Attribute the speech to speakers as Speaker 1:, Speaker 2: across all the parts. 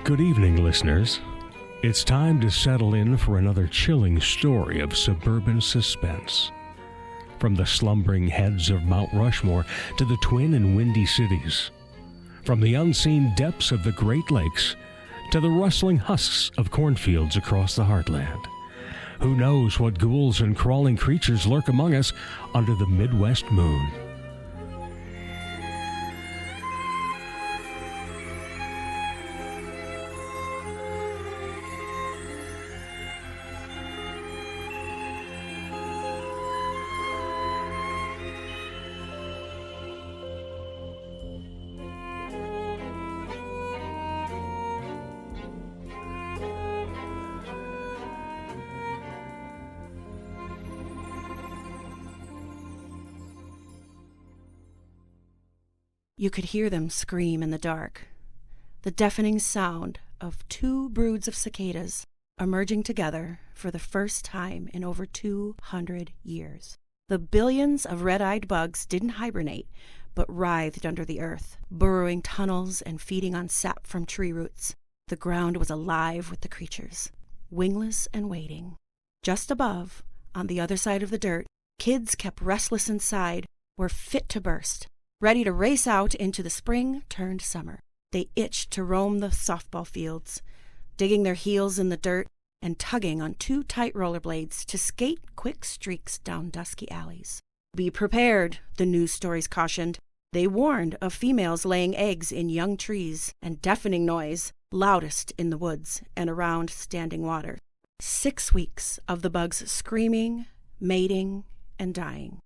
Speaker 1: Good evening, listeners. It's time to settle in for another chilling story of suburban suspense. From the slumbering heads of Mount Rushmore to the twin and windy cities. From the unseen depths of the Great Lakes to the rustling husks of cornfields across the heartland. Who knows what ghouls and crawling creatures lurk among us under the Midwest moon?
Speaker 2: You could hear them scream in the dark, the deafening sound of two broods of cicadas emerging together for the first time in over 200 years. The billions of red-eyed bugs didn't hibernate, but writhed under the earth, burrowing tunnels and feeding on sap from tree roots. The ground was alive with the creatures, wingless and waiting. Just above, on the other side of the dirt, kids kept restless inside, were fit to burst, ready to race out into the spring-turned-summer. They itched to roam the softball fields, digging their heels in the dirt and tugging on two tight rollerblades to skate quick streaks down dusky alleys. Be prepared, the news stories cautioned. They warned of females laying eggs in young trees and deafening noise, loudest in the woods and around standing water. 6 weeks of the bugs screaming, mating, and dying.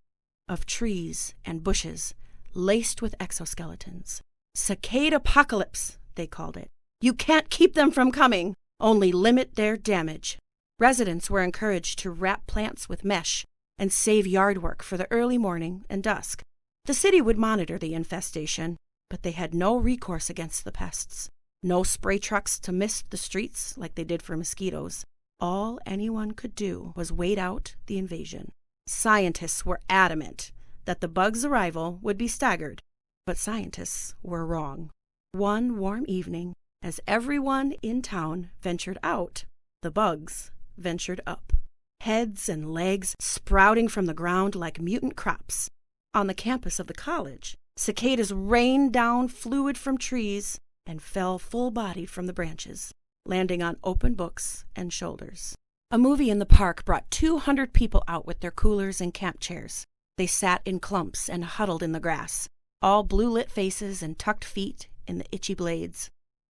Speaker 2: Of trees and bushes laced with exoskeletons. Cicada apocalypse, they called it. You can't keep them from coming, only limit their damage. Residents were encouraged to wrap plants with mesh and save yard work for the early morning and dusk. The city would monitor the infestation, but they had no recourse against the pests. No spray trucks to mist the streets like they did for mosquitoes. All anyone could do was wait out the invasion. Scientists were adamant that the bugs' arrival would be staggered, but scientists were wrong. One warm evening, as everyone in town ventured out, the bugs ventured up, heads and legs sprouting from the ground like mutant crops. On the campus of the college, cicadas rained down fluid from trees and fell full-bodied from the branches, landing on open books and shoulders. A movie in the park brought 200 people out with their coolers and camp chairs. They sat in clumps and huddled in the grass, all blue-lit faces and tucked feet in the itchy blades.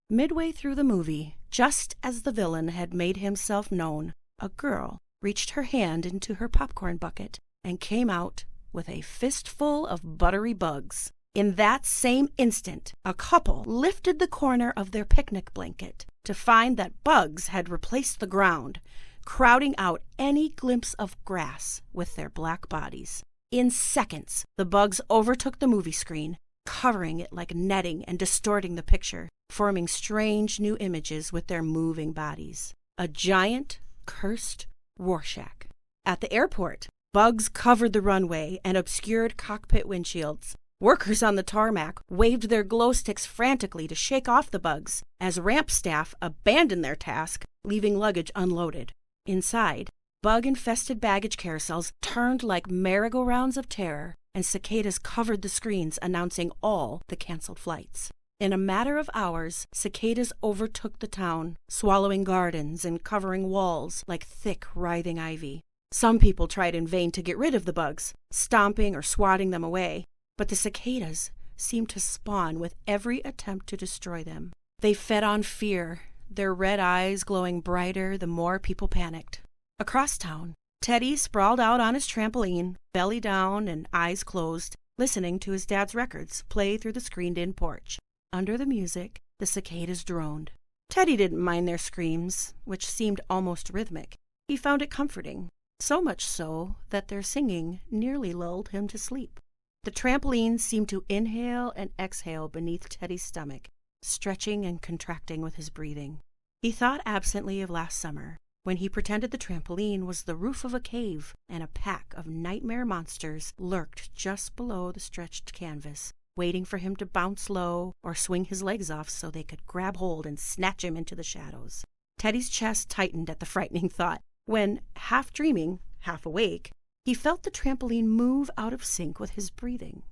Speaker 2: Midway through the movie, just as the villain had made himself known, a girl reached her hand into her popcorn bucket and came out with a fistful of buttery bugs. In that same instant, a couple lifted the corner of their picnic blanket to find that bugs had replaced the ground, crowding out any glimpse of grass with their black bodies. In seconds, the bugs overtook the movie screen, covering it like netting and distorting the picture, forming strange new images with their moving bodies. A giant, cursed Rorschach. At the airport, bugs covered the runway and obscured cockpit windshields. Workers on the tarmac waved their glow sticks frantically to shake off the bugs as ramp staff abandoned their task, leaving luggage unloaded. Inside, bug-infested baggage carousels turned like merry-go-rounds of terror, and cicadas covered the screens announcing all the canceled flights. In a matter of hours, cicadas overtook the town, swallowing gardens and covering walls like thick, writhing ivy. Some people tried in vain to get rid of the bugs, stomping or swatting them away, but the cicadas seemed to spawn with every attempt to destroy them. They fed on fear, their red eyes glowing brighter the more people panicked. Across town, Teddy sprawled out on his trampoline, belly down and eyes closed, listening to his dad's records play through the screened-in porch. Under the music, the cicadas droned. Teddy didn't mind their screams, which seemed almost rhythmic. He found it comforting, so much so that their singing nearly lulled him to sleep. The trampoline seemed to inhale and exhale beneath Teddy's stomach, stretching and contracting with his breathing. He thought absently of last summer, when he pretended the trampoline was the roof of a cave and a pack of nightmare monsters lurked just below the stretched canvas, waiting for him to bounce low or swing his legs off so they could grab hold and snatch him into the shadows. Teddy's chest tightened at the frightening thought when, half dreaming, half awake, he felt the trampoline move out of sync with his breathing.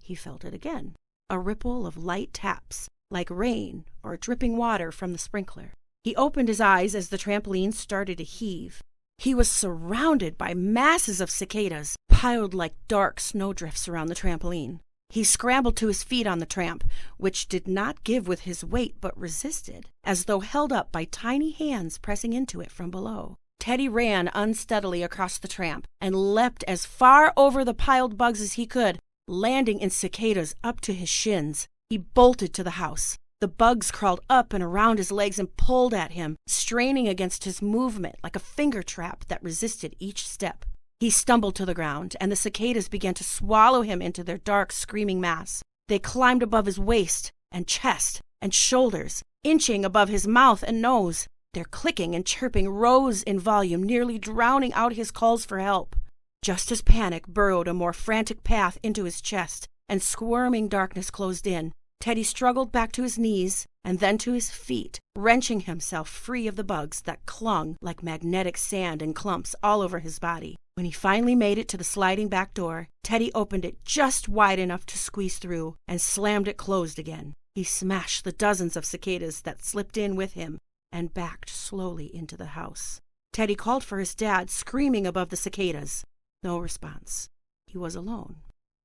Speaker 2: He felt it again, a ripple of light taps, like rain or dripping water from the sprinkler. He opened his eyes as the trampoline started to heave. He was surrounded by masses of cicadas, piled like dark snowdrifts around the trampoline. He scrambled to his feet on the tramp, which did not give with his weight but resisted, as though held up by tiny hands pressing into it from below. Teddy ran unsteadily across the tramp and leapt as far over the piled bugs as he could, landing in cicadas up to his shins. He bolted to the house. The bugs crawled up and around his legs and pulled at him, straining against his movement like a finger trap that resisted each step. He stumbled to the ground, and the cicadas began to swallow him into their dark, screaming mass. They climbed above his waist and chest and shoulders, inching above his mouth and nose. Their clicking and chirping rose in volume, nearly drowning out his calls for help. Just as panic burrowed a more frantic path into his chest and squirming darkness closed in, Teddy struggled back to his knees and then to his feet, wrenching himself free of the bugs that clung like magnetic sand in clumps all over his body. When he finally made it to the sliding back door, Teddy opened it just wide enough to squeeze through and slammed it closed again. He smashed the dozens of cicadas that slipped in with him and backed slowly into the house. Teddy called for his dad, screaming above the cicadas. No response. He was alone.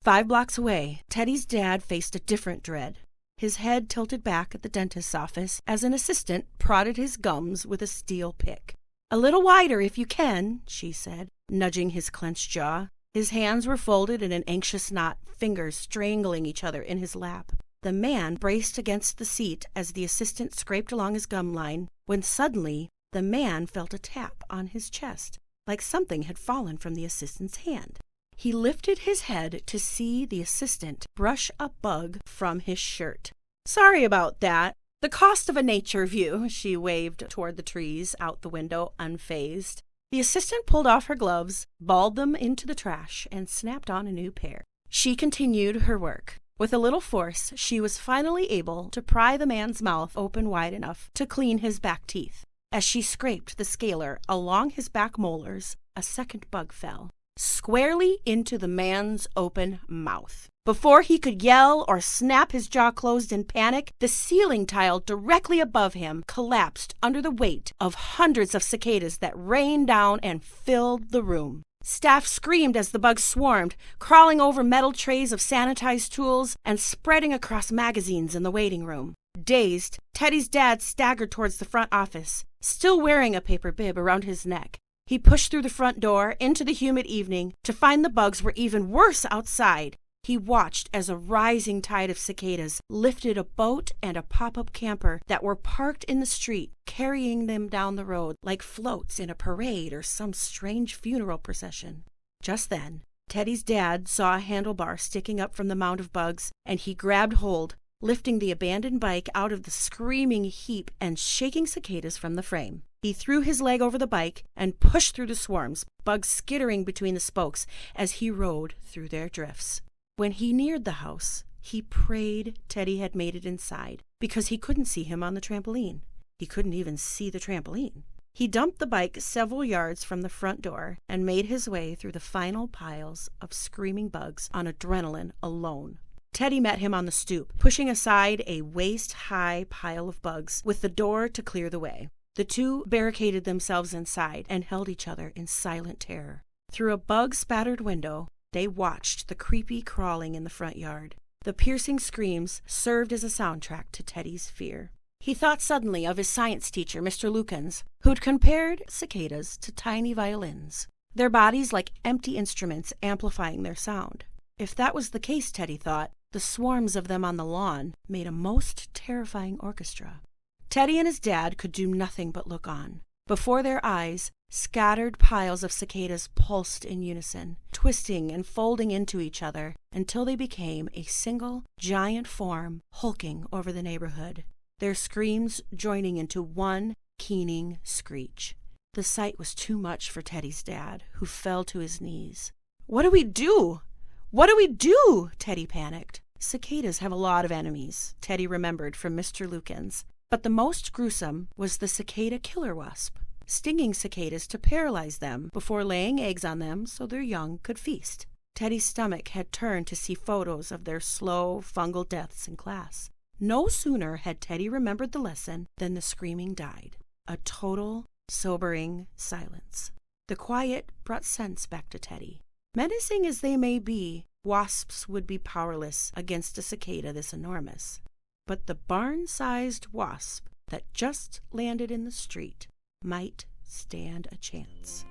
Speaker 2: 5 blocks away, Teddy's dad faced a different dread. His head tilted back at the dentist's office as an assistant prodded his gums with a steel pick. "A little wider if you can," she said, nudging his clenched jaw. His hands were folded in an anxious knot, fingers strangling each other in his lap. The man braced against the seat as the assistant scraped along his gum line, when suddenly the man felt a tap on his chest, like something had fallen from the assistant's hand. He lifted his head to see the assistant brush a bug from his shirt. "Sorry about that. The cost of a nature view," she waved toward the trees out the window, unfazed. The assistant pulled off her gloves, balled them into the trash, and snapped on a new pair. She continued her work. With a little force, she was finally able to pry the man's mouth open wide enough to clean his back teeth. As she scraped the scaler along his back molars, a second bug fell, squarely into the man's open mouth. Before he could yell or snap his jaw closed in panic, the ceiling tile directly above him collapsed under the weight of hundreds of cicadas that rained down and filled the room. Staff screamed as the bugs swarmed, crawling over metal trays of sanitized tools and spreading across magazines in the waiting room. Dazed, Teddy's dad staggered towards the front office, still wearing a paper bib around his neck. He pushed through the front door into the humid evening to find the bugs were even worse outside. He watched as a rising tide of cicadas lifted a boat and a pop-up camper that were parked in the street, carrying them down the road like floats in a parade or some strange funeral procession. Just then, Teddy's dad saw a handlebar sticking up from the mound of bugs, and he grabbed hold, lifting the abandoned bike out of the screaming heap and shaking cicadas from the frame. He threw his leg over the bike and pushed through the swarms, bugs skittering between the spokes as he rode through their drifts. When he neared the house, he prayed Teddy had made it inside, because he couldn't see him on the trampoline. He couldn't even see the trampoline. He dumped the bike several yards from the front door and made his way through the final piles of screaming bugs on adrenaline alone. Teddy met him on the stoop, pushing aside a waist-high pile of bugs with the door to clear the way. The two barricaded themselves inside and held each other in silent terror. Through a bug-spattered window, they watched the creepy crawling in the front yard. The piercing screams served as a soundtrack to Teddy's fear. He thought suddenly of his science teacher, Mr. Lukens, who'd compared cicadas to tiny violins, their bodies like empty instruments amplifying their sound. If that was the case, Teddy thought, the swarms of them on the lawn made a most terrifying orchestra. Teddy and his dad could do nothing but look on. Before their eyes, scattered piles of cicadas pulsed in unison, twisting and folding into each other until they became a single, giant form hulking over the neighborhood, their screams joining into one keening screech. The sight was too much for Teddy's dad, who fell to his knees. "What do we do? What do we do?" Teddy panicked. Cicadas have a lot of enemies, Teddy remembered from Mr. Lucan's, but the most gruesome was the cicada killer wasp, stinging cicadas to paralyze them before laying eggs on them so their young could feast. Teddy's stomach had turned to see photos of their slow, fungal deaths in class. No sooner had Teddy remembered the lesson than the screaming died. A total, sobering silence. The quiet brought sense back to Teddy. Menacing as they may be, wasps would be powerless against a cicada this enormous. But the barn-sized wasp that just landed in the street might stand a chance.